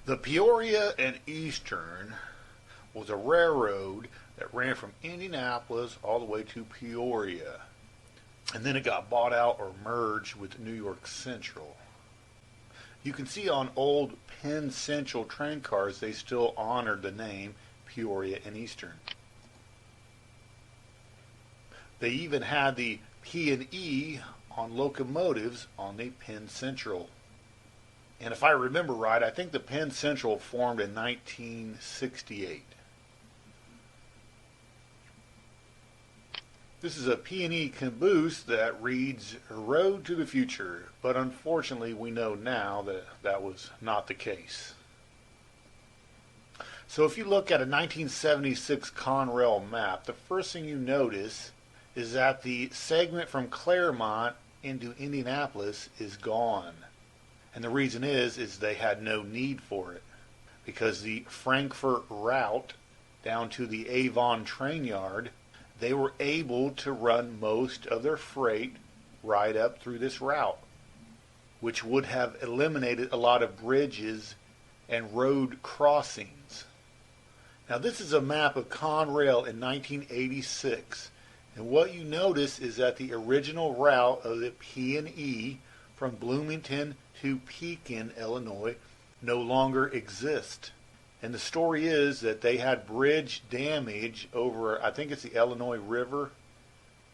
The Peoria and Eastern was a railroad that ran from Indianapolis all the way to Peoria. And then it got bought out or merged with New York Central. You can see on old Penn Central train cars they still honored the name Peoria and Eastern. They even had the P&E on locomotives on the Penn Central. And if I remember right, I think the Penn Central formed in 1968. This is a P&E caboose that reads Road to the Future, but unfortunately we know now that that was not the case. So if you look at a 1976 Conrail map, the first thing you notice is that the segment from Claremont into Indianapolis is gone. And the reason is they had no need for it, because the Frankfort route down to the Avon train yard, they were able to run most of their freight right up through this route, which would have eliminated a lot of bridges and road crossings. Now this is a map of Conrail in 1986, and what you notice is that the original route of the P&E from Bloomington to Pekin, Illinois, no longer exists. And the story is that they had bridge damage over, I think it's the Illinois River,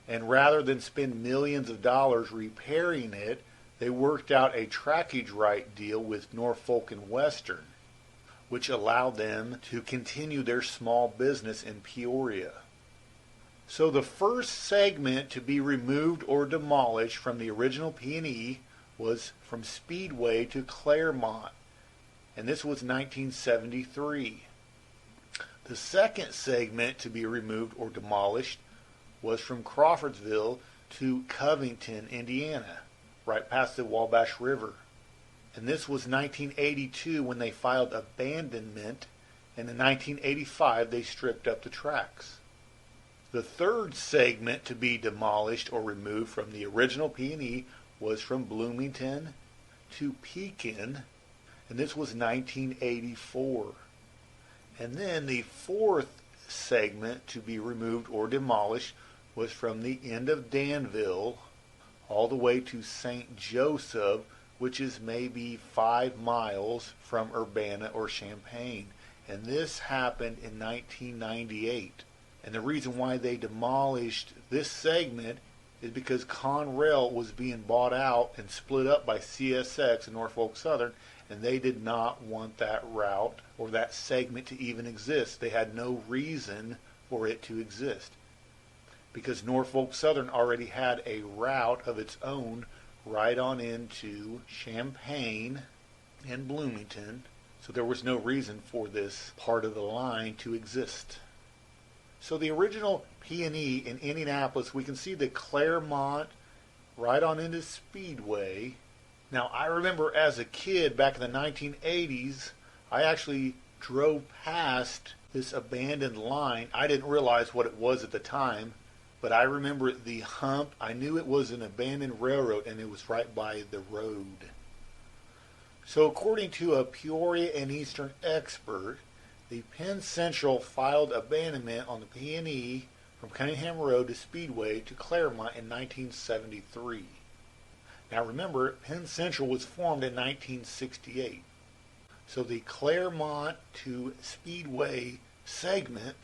and rather than spend millions of dollars repairing it, they worked out a trackage right deal with Norfolk and Western, which allowed them to continue their small business in Peoria. So the first segment to be removed or demolished from the original P&E was from Speedway to Claremont, and this was 1973. The second segment to be removed or demolished was from Crawfordsville to Covington, Indiana, right past the Wabash River. And this was 1982 when they filed abandonment, and in 1985 they stripped up the tracks. The third segment to be demolished or removed from the original P&E was from Bloomington to Pekin, and this was 1984. And then the fourth segment to be removed or demolished was from the end of Danville all the way to St. Joseph, which is maybe 5 miles from Urbana or Champaign. And this happened in 1998. And the reason why they demolished this segment is because Conrail was being bought out and split up by CSX and Norfolk Southern, and they did not want that route or that segment to even exist. They had no reason for it to exist, because Norfolk Southern already had a route of its own right on into Champaign and Bloomington, so there was no reason for this part of the line to exist. So the original P&E in Indianapolis, we can see the Claremont right on into Speedway. Now I remember as a kid back in the 1980s, I actually drove past this abandoned line. I didn't realize what it was at the time, but I remember the hump. I knew it was an abandoned railroad, and it was right by the road. So according to a Peoria and Eastern expert, the Penn Central filed abandonment on the P&E from Cunningham Road to Speedway to Claremont in 1973. Now remember, Penn Central was formed in 1968. So the Claremont to Speedway segment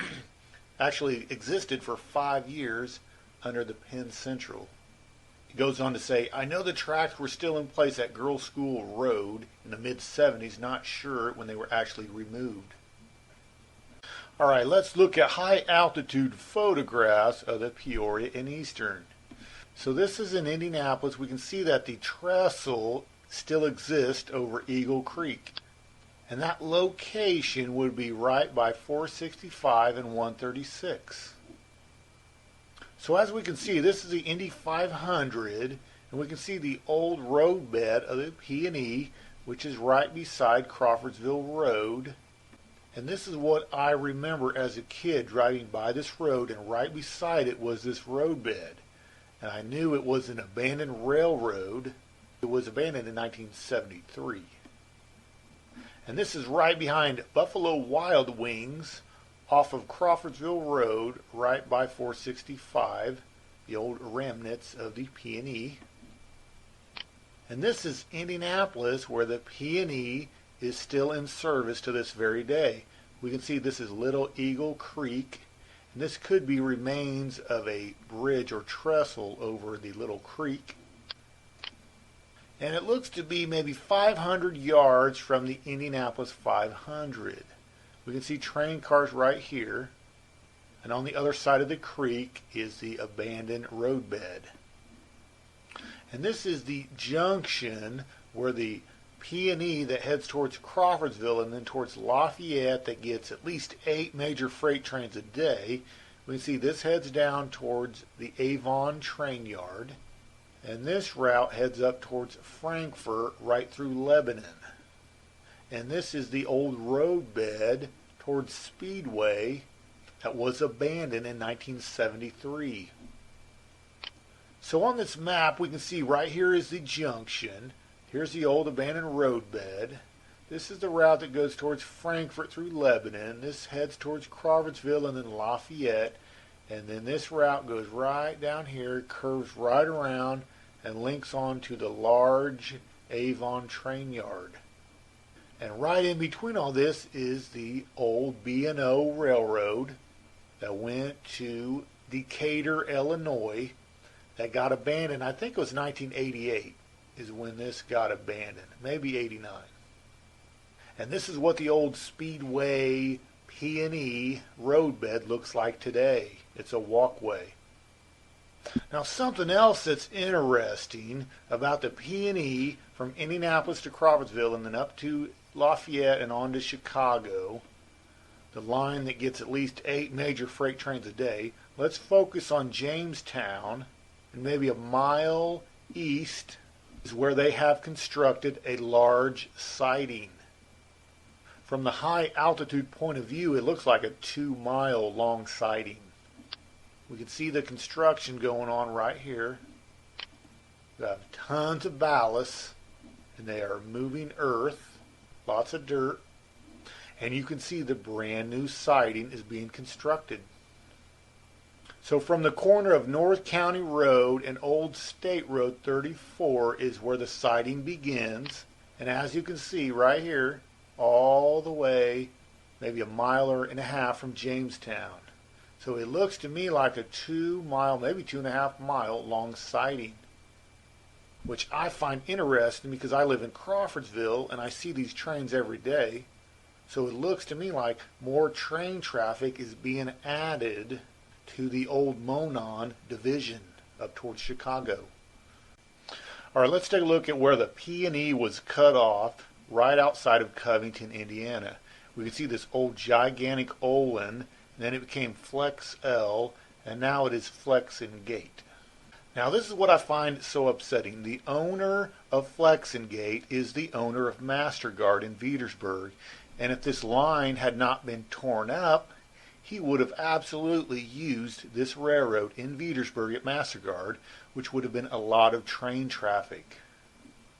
actually existed for 5 years under the Penn Central. He goes on to say, I know the tracks were still in place at Girls School Road in the mid-70s, not sure when they were actually removed. Alright, let's look at high altitude photographs of the Peoria and Eastern. So this is in Indianapolis. We can see that the trestle still exists over Eagle Creek. And that location would be right by 465 and 136. So as we can see, this is the Indy 500, and we can see the old road bed of the P&E, which is right beside Crawfordsville Road. And this is what I remember as a kid driving by this road, and right beside it was this roadbed. And I knew it was an abandoned railroad. It was abandoned in 1973. And this is right behind Buffalo Wild Wings off of Crawfordsville Road, right by 465, the old remnants of the P&E. And this is Indianapolis, where the P&E is still in service to this very day. We can see this is Little Eagle Creek, and this could be remains of a bridge or trestle over the Little Creek. And it looks to be maybe 500 yards from the Indianapolis 500. We can see train cars right here, and on the other side of the creek is the abandoned roadbed. And this is the junction where the P&E that heads towards Crawfordsville and then towards Lafayette that gets at least 8 major freight trains a day. We can see this heads down towards the Avon train yard, and this route heads up towards Frankfort right through Lebanon. And this is the old roadbed towards Speedway that was abandoned in 1973. So on this map we can see right here is the junction. Here's the old abandoned roadbed. This is the route that goes towards Frankfort through Lebanon. This heads towards Crawfordsville and then Lafayette. And then this route goes right down here, curves right around, and links on to the large Avon train yard. And right in between all this is the old B&O Railroad that went to Decatur, Illinois, that got abandoned. I think it was 1988 is when this got abandoned, maybe 89. And this is what the old Speedway P&E roadbed looks like today. It's a walkway. Now something else that's interesting about the P&E from Indianapolis to Crawfordsville and then up to Lafayette and on to Chicago, the line that gets at least 8 major freight trains a day. Let's focus on Jamestown, and maybe a mile east is where they have constructed a large siding. From the high altitude point of view, it looks like a 2-mile long siding. We can see the construction going on right here. We have tons of ballast, and they are moving earth, lots of dirt, and you can see the brand new siding is being constructed. So from the corner of North County Road and Old State Road 34 is where the siding begins, and as you can see right here, all the way maybe a mile and a half from Jamestown. So it looks to me like a 2-mile, maybe 2.5-mile long siding, which I find interesting because I live in Crawfordsville and I see these trains every day. So it looks to me like more train traffic is being added to the old Monon division up towards Chicago. All right, let's take a look at where the P&E was cut off right outside of Covington, Indiana. We can see this old gigantic Olin, and then it became Flex L, and now it is Flex and Gate. Now this is what I find so upsetting. The owner of Flex and Gate is the owner of Masterguard in Veedersburg, and if this line had not been torn up, he would have absolutely used this railroad in Veedersburg at Masterguard, which would have been a lot of train traffic.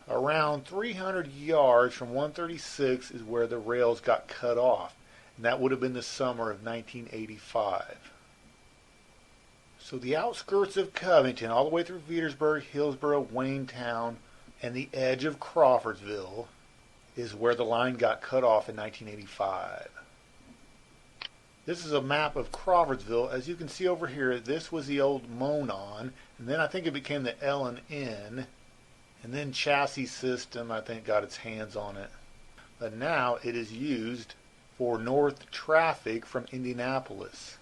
Around 300 yards from 136 is where the rails got cut off, and that would have been the summer of 1985. So the outskirts of Covington, all the way through Veedersburg, Hillsboro, Waynetown, and the edge of Crawfordsville is where the line got cut off in 1985. This is a map of Crawfordsville. As you can see over here, this was the old Monon, and then I think it became the L&N, and then Chassis System, I think, got its hands on it. But now it is used for north traffic from Indianapolis.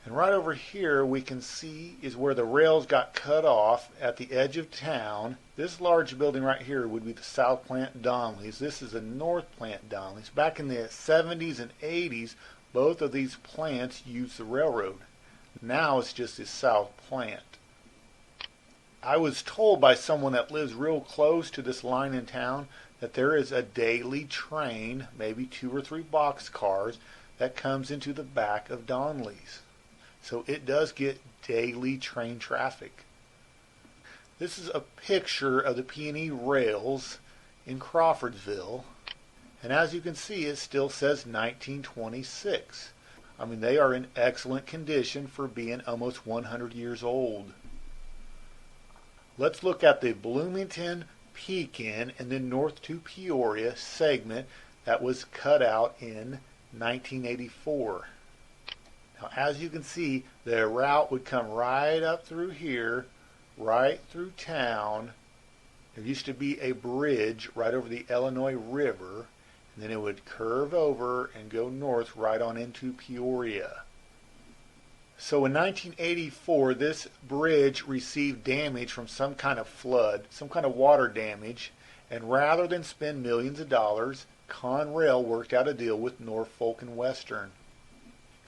And right over here we can see is where the rails got cut off at the edge of town. This large building right here would be the South Plant Donnellys. This is the North Plant Donnellys. Back in the 70s and 80s, both of these plants used the railroad. Now it's just the South Plant. I was told by someone that lives real close to this line in town that there is a daily train, maybe 2 or 3 box cars, that comes into the back of Donnelly's. So it does get daily train traffic. This is a picture of the P&E rails in Crawfordsville. And as you can see, it still says 1926. I mean, they are in excellent condition for being almost 100 years old. Let's look at the Bloomington, Pekin, and then north to Peoria segment that was cut out in 1984. Now, as you can see, the route would come right up through here, right through town. There used to be a bridge right over the Illinois River, and then it would curve over and go north right on into Peoria. So in 1984, this bridge received damage from some kind of flood, some kind of water damage, and rather than spend millions of dollars, Conrail worked out a deal with Norfolk and Western.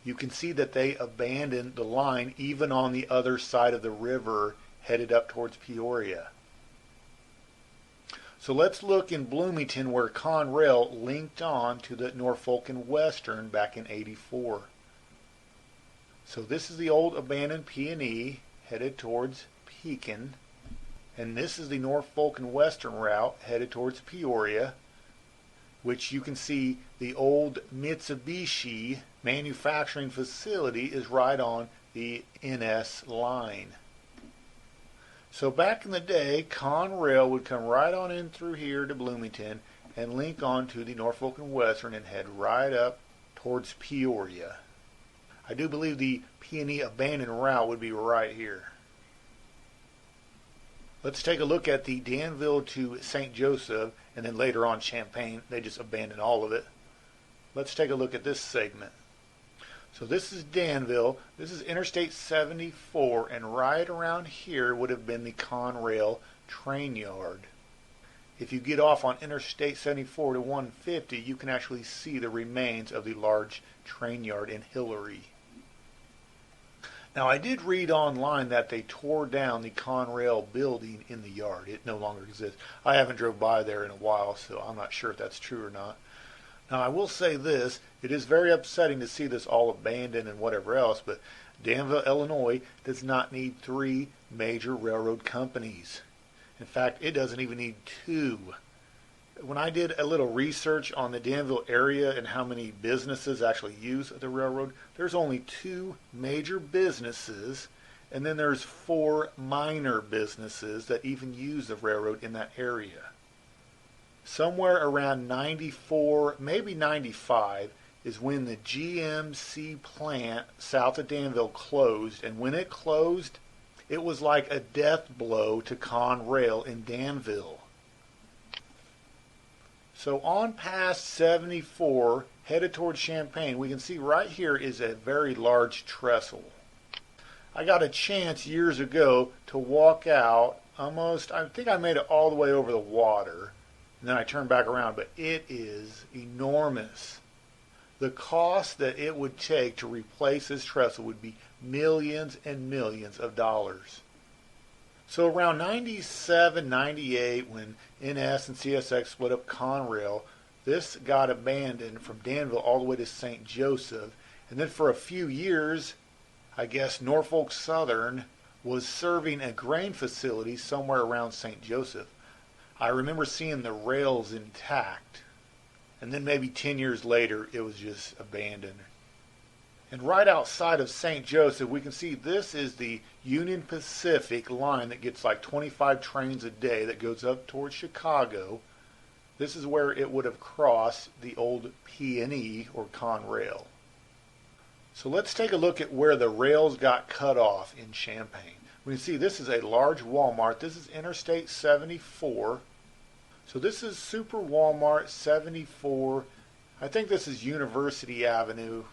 You can see that they abandoned the line even on the other side of the river headed up towards Peoria. So let's look in Bloomington where Conrail linked on to the Norfolk and Western back in '84. So this is the old abandoned P&E headed towards Pekin, and this is the Norfolk and Western route headed towards Peoria, which you can see the old Mitsubishi manufacturing facility is right on the NS line. So back in the day, Conrail would come right on in through here to Bloomington and link on to the Norfolk and Western and head right up towards Peoria. I do believe the P&E abandoned route would be right here. Let's take a look at the Danville to St. Joseph, and then later on Champaign. They just abandoned all of it. Let's take a look at this segment. So this is Danville. This is Interstate 74, and right around here would have been the Conrail train yard. If you get off on Interstate 74 to 150, you can actually see the remains of the large train yard in Hillary. Now, I did read online that they tore down the Conrail building in the yard. It no longer exists. I haven't drove by there in a while, so I'm not sure if that's true or not. Now, I will say this. It is very upsetting to see this all abandoned and whatever else, but Danville, Illinois does not need 3 major railroad companies. In fact, it doesn't even need 2. When I did a little research on the Danville area and how many businesses actually use the railroad, there's only 2 major businesses, and then there's 4 minor businesses that even use the railroad in that area. Somewhere around 94, maybe 95, is when the GMC plant south of Danville closed, and when it closed, it was like a death blow to Conrail in Danville. So on past 74, headed towards Champaign, we can see right here is a very large trestle. I got a chance years ago to walk out almost, I think I made it all the way over the water, and then I turned back around, but it is enormous. The cost that it would take to replace this trestle would be millions and millions of dollars. So around 97, 98, when NS and CSX split up Conrail, this got abandoned from Danville all the way to St. Joseph. And then for a few years, I guess Norfolk Southern was serving a grain facility somewhere around St. Joseph. I remember seeing the rails intact. And then maybe 10 years later, it was just abandoned. And right outside of St. Joseph, we can see this is the Union Pacific line that gets like 25 trains a day that goes up towards Chicago. This is where it would have crossed the old P&E or Conrail. So let's take a look at where the rails got cut off in Champaign. We can see this is a large Walmart. This is Interstate 74. So this is Super Walmart 74. I think this is University Avenue.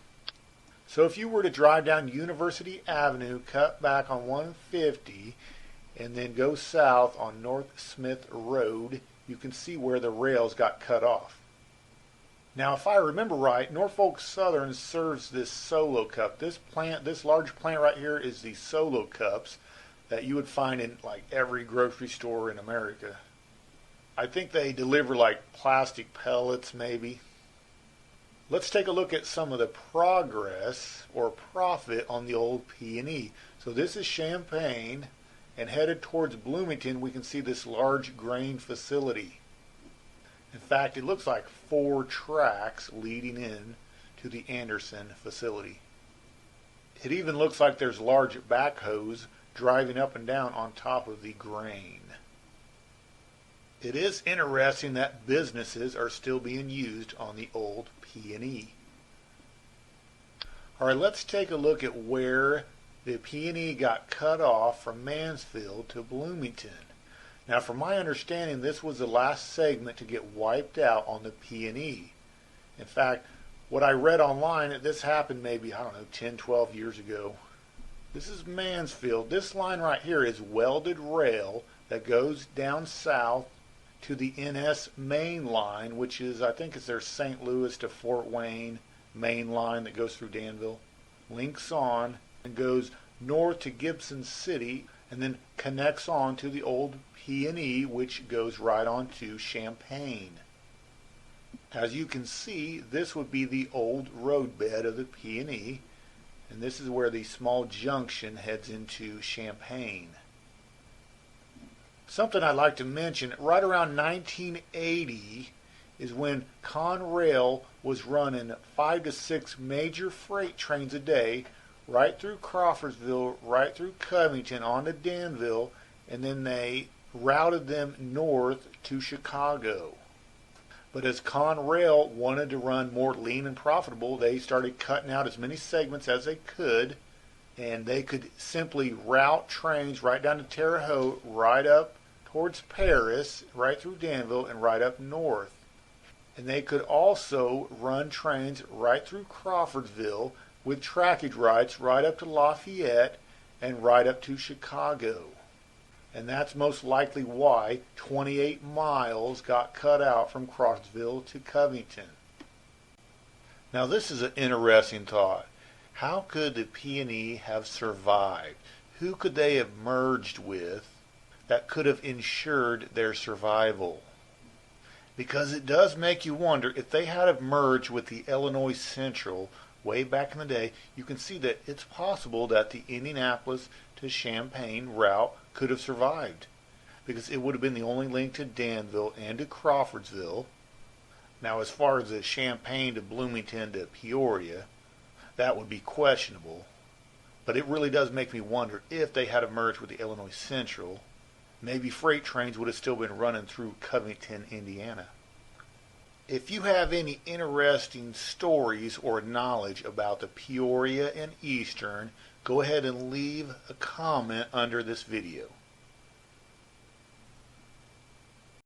So if you were to drive down University Avenue, cut back on 150, and then go south on North Smith Road, you can see where the rails got cut off. Now, if I remember right, Norfolk Southern serves this Solo Cup. This large plant right here is the Solo Cups that you would find in like every grocery store in America. I think they deliver like plastic pellets maybe. Let's take a look at some of the progress or profit on the old P&E. So this is Champaign, and headed towards Bloomington we can see this large grain facility. In fact, it looks like 4 tracks leading in to the Anderson facility. It even looks like there's large backhoes driving up and down on top of the grain. It is interesting that businesses are still being used on the old P&E. Alright, let's take a look at where the P&E got cut off from Mansfield to Bloomington. Now, from my understanding, this was the last segment to get wiped out on the P&E. In fact, what I read online, this happened maybe, 10, 12 years ago. This is Mansfield. This line right here is welded rail that goes down south to the NS main line, which is, I think it's their St. Louis to Fort Wayne main line that goes through Danville, links on and goes north to Gibson City, and then connects on to the old P&E, which goes right on to Champaign. As you can see, this would be the old roadbed of the P&E, and this is where the small junction heads into Champaign. Something I'd like to mention, right around 1980 is when Conrail was running 5 to 6 major freight trains a day right through Crawfordsville, right through Covington, on to Danville, and then they routed them north to Chicago. But as Conrail wanted to run more lean and profitable, they started cutting out as many segments as they could, and they could simply route trains right down to Terre Haute, right up towards Paris, right through Danville, and right up north. And they could also run trains right through Crawfordsville with trackage rights right up to Lafayette and right up to Chicago. And that's most likely why 28 miles got cut out from Crawfordsville to Covington. Now, this is an interesting thought. How could the P&E have survived? Who could they have merged with that could have ensured their survival? Because it does make you wonder, if they had have merged with the Illinois Central way back in the day, you can see that it's possible that the Indianapolis to Champaign route could have survived, because it would have been the only link to Danville and to Crawfordsville. Now, as far as the Champaign to Bloomington to Peoria, that would be questionable, but it really does make me wonder, if they had merged with the Illinois Central, maybe freight trains would have still been running through Covington, Indiana. If you have any interesting stories or knowledge about the Peoria and Eastern, go ahead and leave a comment under this video.